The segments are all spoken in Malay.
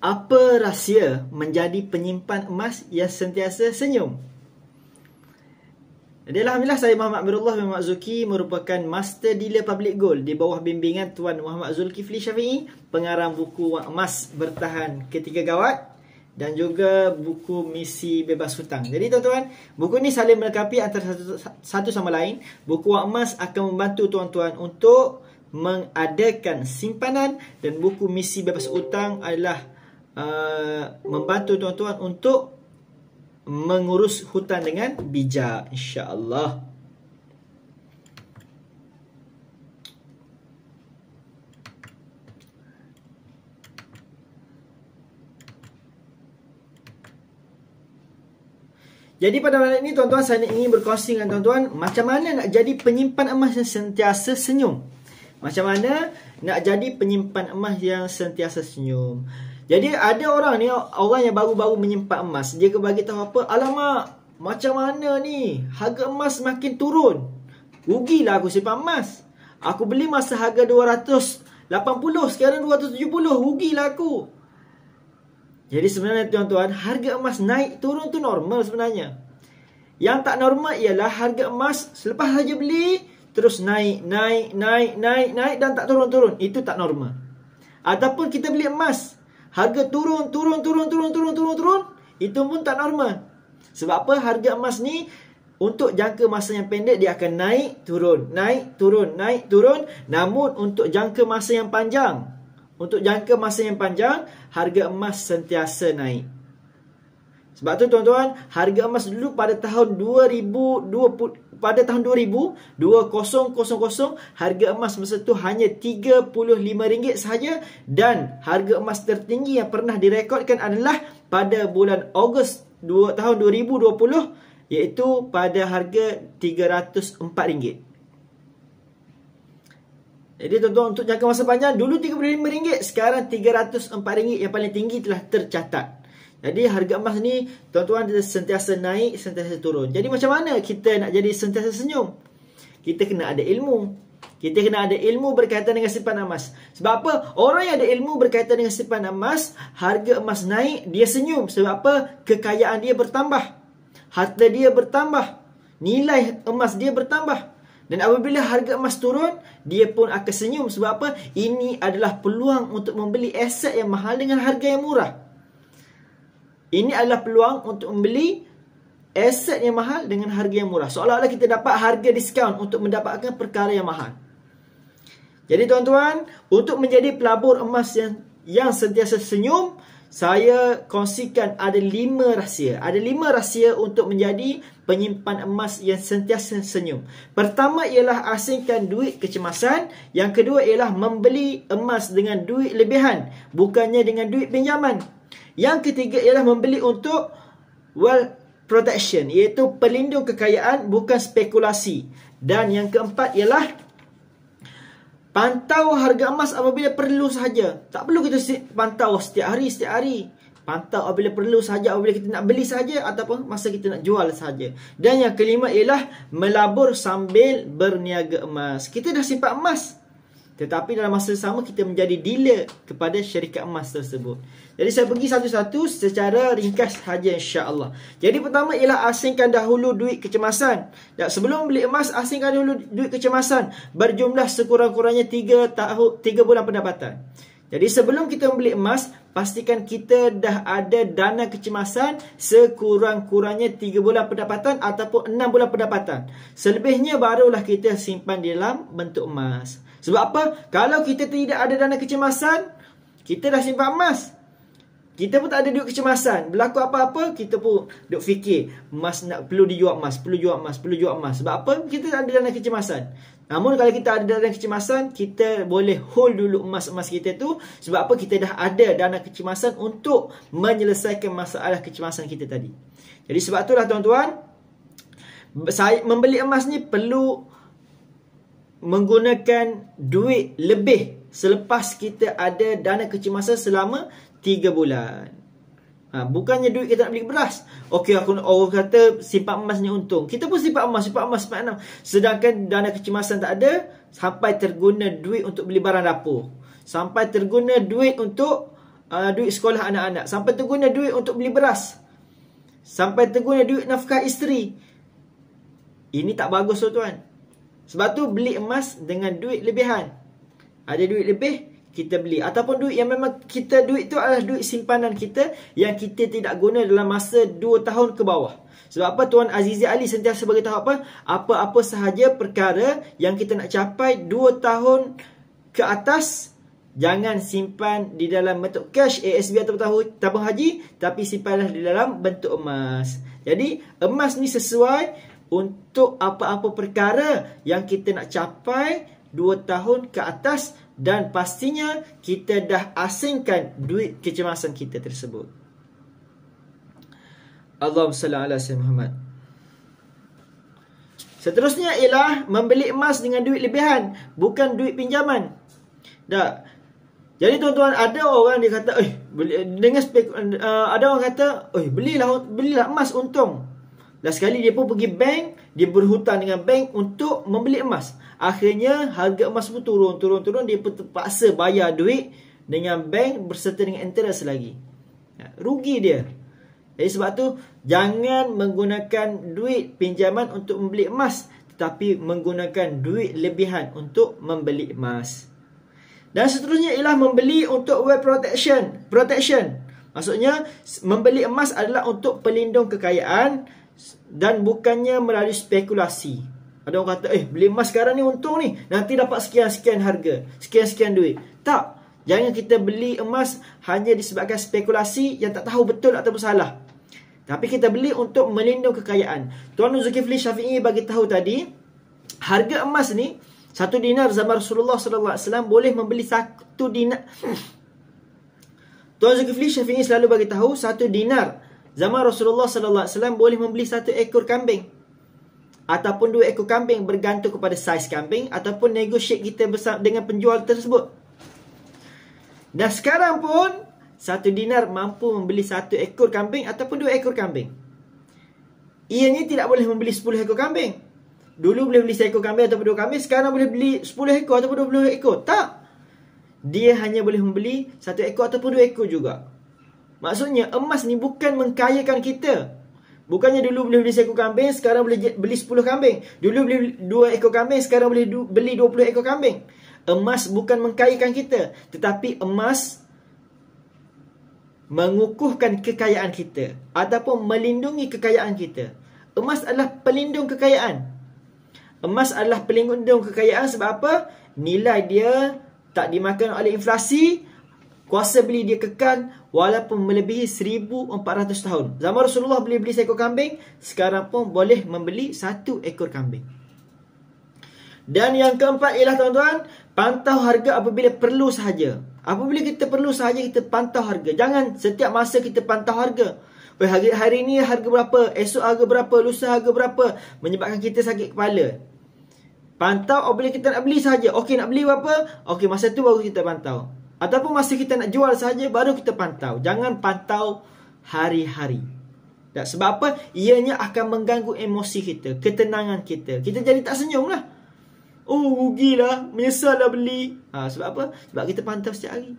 Apa rahsia menjadi penyimpan emas yang sentiasa senyum? Jadi alhamdulillah, saya Muhammad Amirullah bin Muhammad Zuki merupakan Master Dealer Public Gold di bawah bimbingan Tuan Muhammad Zulkifli Syafi'i, pengarang buku Wang Emas Bertahan Ketika Gawat dan juga buku Misi Bebas Hutang. Jadi tuan-tuan, buku ni saling melengkapi antara satu sama lain. Buku Wang Emas akan membantu tuan-tuan untuk mengadakan simpanan, dan buku Misi Bebas Hutang adalah membantu tuan-tuan untuk mengurus hutang dengan bijak, insya-Allah. Jadi pada malam ini tuan-tuan, saya ingin berkongsi dengan tuan-tuan macam mana nak jadi penyimpan emas yang sentiasa senyum. Macam mana nak jadi penyimpan emas yang sentiasa senyum. Jadi ada orang ni, orang yang baru-baru menyimpan emas, dia bagi tahu apa? Alamak, macam mana ni? Harga emas makin turun. Rugilah aku simpan emas. Aku beli masa harga 280, sekarang 270. Rugilah aku. Jadi sebenarnya tuan-tuan, harga emas naik turun tu normal sebenarnya. Yang tak normal ialah harga emas selepas saja beli terus naik dan tak turun-turun. Itu tak normal. Ataupun kita beli emas, harga turun, itu pun tak normal. Sebab apa? Harga emas ni untuk jangka masa yang pendek dia akan naik, turun, naik, turun, naik, turun. Namun untuk jangka masa yang panjang, harga emas sentiasa naik. Sebab tu tuan-tuan, harga emas dulu pada tahun 2000, harga emas masa tu hanya RM35 sahaja, dan harga emas tertinggi yang pernah direkodkan adalah pada bulan Ogos tahun 2020, iaitu pada harga RM304. Jadi tuan-tuan, untuk jangka masa panjang dulu RM35, sekarang RM304 yang paling tinggi telah tercatat. Jadi harga emas ni tuan-tuan dia sentiasa naik, sentiasa turun. Jadi macam mana kita nak jadi sentiasa senyum? Kita kena ada ilmu. Kita kena ada ilmu berkaitan dengan simpanan emas. Sebab apa? Orang yang ada ilmu berkaitan dengan simpanan emas, harga emas naik, dia senyum. Sebab apa? Kekayaan dia bertambah, harta dia bertambah, nilai emas dia bertambah. Dan apabila harga emas turun, dia pun akan senyum. Sebab apa? Ini adalah peluang untuk membeli aset yang mahal dengan harga yang murah. Ini adalah peluang untuk membeli aset yang mahal dengan harga yang murah. Seolah-olah kita dapat harga diskaun untuk mendapatkan perkara yang mahal. Jadi tuan-tuan, untuk menjadi pelabur emas yang sentiasa senyum, saya kongsikan ada 5 rahsia. Ada 5 rahsia untuk menjadi penyimpan emas yang sentiasa senyum. Pertama ialah asingkan duit kecemasan. Yang kedua ialah membeli emas dengan duit lebihan, bukannya dengan duit pinjaman. Yang ketiga ialah membeli untuk wealth protection, iaitu pelindung kekayaan, bukan spekulasi. Dan yang keempat ialah pantau harga emas apabila perlu sahaja. Tak perlu kita pantau setiap hari. Pantau apabila perlu sahaja, apabila kita nak beli sahaja ataupun masa kita nak jual sahaja. Dan yang kelima ialah melabur sambil berniaga emas. Kita dah simpan emas, tetapi dalam masa sama kita menjadi dealer kepada syarikat emas tersebut. Jadi saya pergi satu-satu secara ringkas sahaja, insya-Allah. Jadi pertama ialah asingkan dahulu duit kecemasan. Dan sebelum beli emas, asingkan dahulu duit kecemasan berjumlah sekurang-kurangnya 3 bulan pendapatan. Jadi sebelum kita membeli emas, pastikan kita dah ada dana kecemasan sekurang-kurangnya 3 bulan pendapatan ataupun 6 bulan pendapatan. Selebihnya barulah kita simpan di dalam bentuk emas. Sebab apa? Kalau kita tidak ada dana kecemasan, kita dah simpan emas, kita pun tak ada duit kecemasan, berlaku apa-apa, kita pun duk fikir emas nak perlu dijual emas, perlu jual emas. Sebab apa? Kita tak ada dana kecemasan. Namun kalau kita ada dana kecemasan, kita boleh hold dulu emas-emas kita tu. Sebab apa? Kita dah ada dana kecemasan untuk menyelesaikan masalah kecemasan kita tadi. Jadi sebab itulah tuan-tuan, membeli emas ni perlu menggunakan duit lebih selepas kita ada dana kecemasan selama 3 bulan. Bukannya duit kita nak beli beras. Okey, orang kata simpan emas ni untung. Kita pun simpan emas. Sedangkan dana kecemasan tak ada, sampai terguna duit untuk beli barang dapur, sampai terguna duit untuk duit sekolah anak-anak, sampai terguna duit untuk beli beras, sampai terguna duit nafkah isteri. Ini tak bagus tuan-tuan. Sebab tu beli emas dengan duit lebihan. Ada duit lebih, kita beli. Ataupun duit yang memang duit tu adalah duit simpanan kita yang kita tidak guna dalam masa 2 tahun ke bawah. Sebab apa? Tuan Azizi Ali sentiasa beritahu apa-apa sahaja perkara yang kita nak capai 2 tahun ke atas, jangan simpan di dalam bentuk cash, ASB atau tabung haji, tapi simpanlah di dalam bentuk emas. Jadi emas ni sesuai untuk apa-apa perkara yang kita nak capai 2 tahun ke atas, dan pastinya kita dah asingkan duit kecemasan kita tersebut. Allahumma salli ala sayyidina Muhammad. Seterusnya ialah membeli emas dengan duit lebihan, bukan duit pinjaman. Dah. Jadi tuan-tuan, ada orang dia kata, ada orang kata, belilah emas untung. Dan sekali dia pun pergi bank, dia berhutang dengan bank untuk membeli emas. Akhirnya harga emas pun turun. Dia pun terpaksa bayar duit dengan bank berserta dengan interest lagi. Rugi dia. Jadi sebab tu, jangan menggunakan duit pinjaman untuk membeli emas, tetapi menggunakan duit lebihan untuk membeli emas. Dan seterusnya ialah membeli untuk wealth protection. Maksudnya, membeli emas adalah untuk pelindung kekayaan dan bukannya melalui spekulasi. Ada orang kata, beli emas sekarang ni untung ni, nanti dapat sekian-sekian harga, sekian-sekian duit. Tak. Jangan kita beli emas hanya disebabkan spekulasi yang tak tahu betul ataupun salah. Tapi kita beli untuk melindung kekayaan. Tuan Zulkifli Syafi'i bagi tahu tadi, harga emas ni 1 dinar zaman Rasulullah SAW boleh membeli 1 dinar. Tuan Zulkifli Syafi'i selalu bagi tahu 1 dinar zaman Rasulullah SAW boleh membeli 1 ekor kambing ataupun 2 ekor kambing, bergantung kepada saiz kambing ataupun negotiate kita bersama dengan penjual tersebut. Dan sekarang pun 1 dinar mampu membeli 1 ekor kambing ataupun 2 ekor kambing. Ianya tidak boleh membeli 10 ekor kambing. Dulu boleh beli 1 ekor kambing ataupun 2 kambing, sekarang boleh beli 10 ekor ataupun 20 ekor. Tak. Dia hanya boleh membeli 1 ekor ataupun 2 ekor juga. Maksudnya emas ni bukan mengkayakan kita. Bukannya dulu boleh beli 1 ekor kambing, sekarang boleh beli 10 kambing. Dulu boleh beli 2 ekor kambing, sekarang boleh beli 20 ekor kambing. Emas bukan mengkayakan kita, tetapi emas mengukuhkan kekayaan kita ataupun melindungi kekayaan kita. Emas adalah pelindung kekayaan. Emas adalah pelindung kekayaan sebab apa? Nilai dia tak dimakan oleh inflasi, kuasa beli dia kekal walaupun melebihi 1400 tahun. Zaman Rasulullah boleh beli 1 ekor kambing, sekarang pun boleh membeli 1 ekor kambing. Dan yang keempat ialah tuan-tuan, pantau harga apabila perlu sahaja. Apabila kita perlu sahaja, kita pantau harga. Jangan setiap masa kita pantau harga. Hari ini harga berapa, esok harga berapa, lusa harga berapa, menyebabkan kita sakit kepala. Pantau apabila kita nak beli sahaja. Okey, nak beli berapa? Okey, masa tu baru kita pantau. Ataupun masa kita nak jual sahaja, baru kita pantau. Jangan pantau hari-hari. Sebab apa? Ianya akan mengganggu emosi kita, ketenangan kita. Kita jadi tak senyum lah. Rugilah, menyesal lah beli. Sebab apa? Sebab kita pantau setiap hari.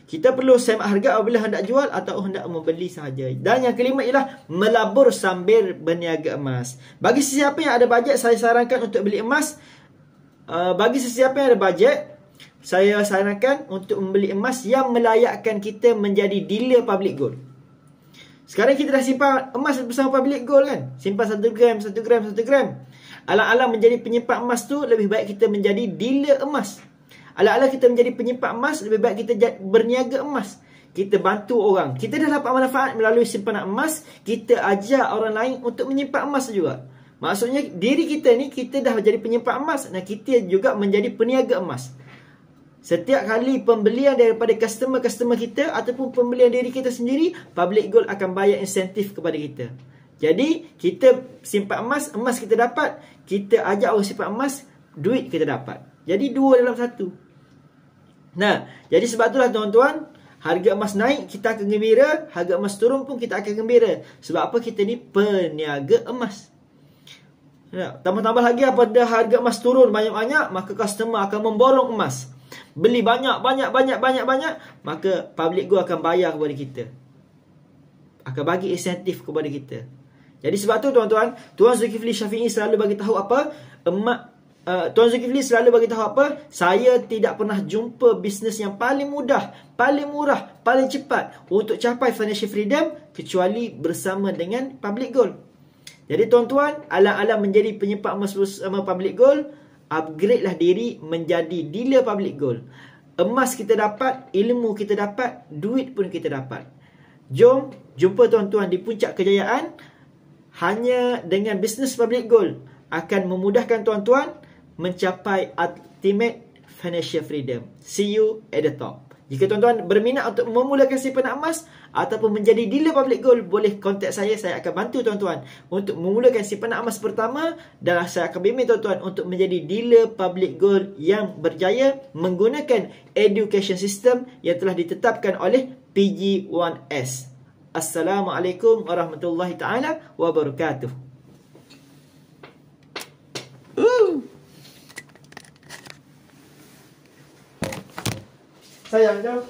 Kita perlu semak harga apabila hendak jual atau hendak membeli sahaja. Dan yang kelima ialah melabur sambil berniaga emas. Bagi sesiapa yang ada bajet, saya sarankan untuk beli emas. Bagi sesiapa yang ada bajet, saya sarankan untuk membeli emas yang melayakkan kita menjadi dealer public gold. Sekarang kita dah simpan emas bersama public gold kan? Simpan 1 gram, 1 gram, 1 gram. Alang-alang menjadi penyimpan emas tu, lebih baik kita menjadi dealer emas. Alang-alang kita menjadi penyimpan emas, lebih baik kita berniaga emas. Kita bantu orang. Kita dah dapat manfaat melalui simpanan emas, kita ajar orang lain untuk menyimpan emas juga. Maksudnya diri kita ni, kita dah jadi penyimpan emas dan kita juga menjadi peniaga emas. Setiap kali pembelian daripada customer-customer kita ataupun pembelian diri kita sendiri, public gold akan bayar insentif kepada kita. Jadi kita simpan emas, emas kita dapat, kita ajak orang simpan emas, duit kita dapat. Jadi 2 dalam 1. Nah, jadi sebab itulah tuan-tuan, harga emas naik kita akan gembira, harga emas turun pun kita akan gembira. Sebab apa? Kita ni peniaga emas. Tambah-tambah lagi apabila harga emas turun banyak-banyak, maka customer akan memborong emas. Beli banyak, maka public gold akan bayar kepada kita. Akan bagi insentif kepada kita. Jadi sebab tu tuan-tuan, Tuan Zulkifli Syafi'i selalu bagi tahu apa? Tuan Zulkifli selalu bagi tahu apa? Saya tidak pernah jumpa bisnes yang paling mudah, paling murah, paling cepat untuk capai financial freedom kecuali bersama dengan public gold. Jadi tuan-tuan, alang-alang menjadi penyimpan emas bersama public gold, upgrade lah diri menjadi dealer public gold. Emas kita dapat, ilmu kita dapat, duit pun kita dapat. Jom jumpa tuan-tuan di puncak kejayaan. Hanya dengan bisnes public gold akan memudahkan tuan-tuan mencapai ultimate financial freedom. See you at the top. Jika tuan-tuan berminat untuk memulakan simpanan emas ataupun menjadi dealer public gold, boleh kontak saya. Saya akan bantu tuan-tuan untuk memulakan simpanan emas pertama, dan saya akan bimbing tuan-tuan untuk menjadi dealer public gold yang berjaya menggunakan education system yang telah ditetapkan oleh PG1S. Assalamualaikum warahmatullahi taala wabarakatuh. Sayang jom.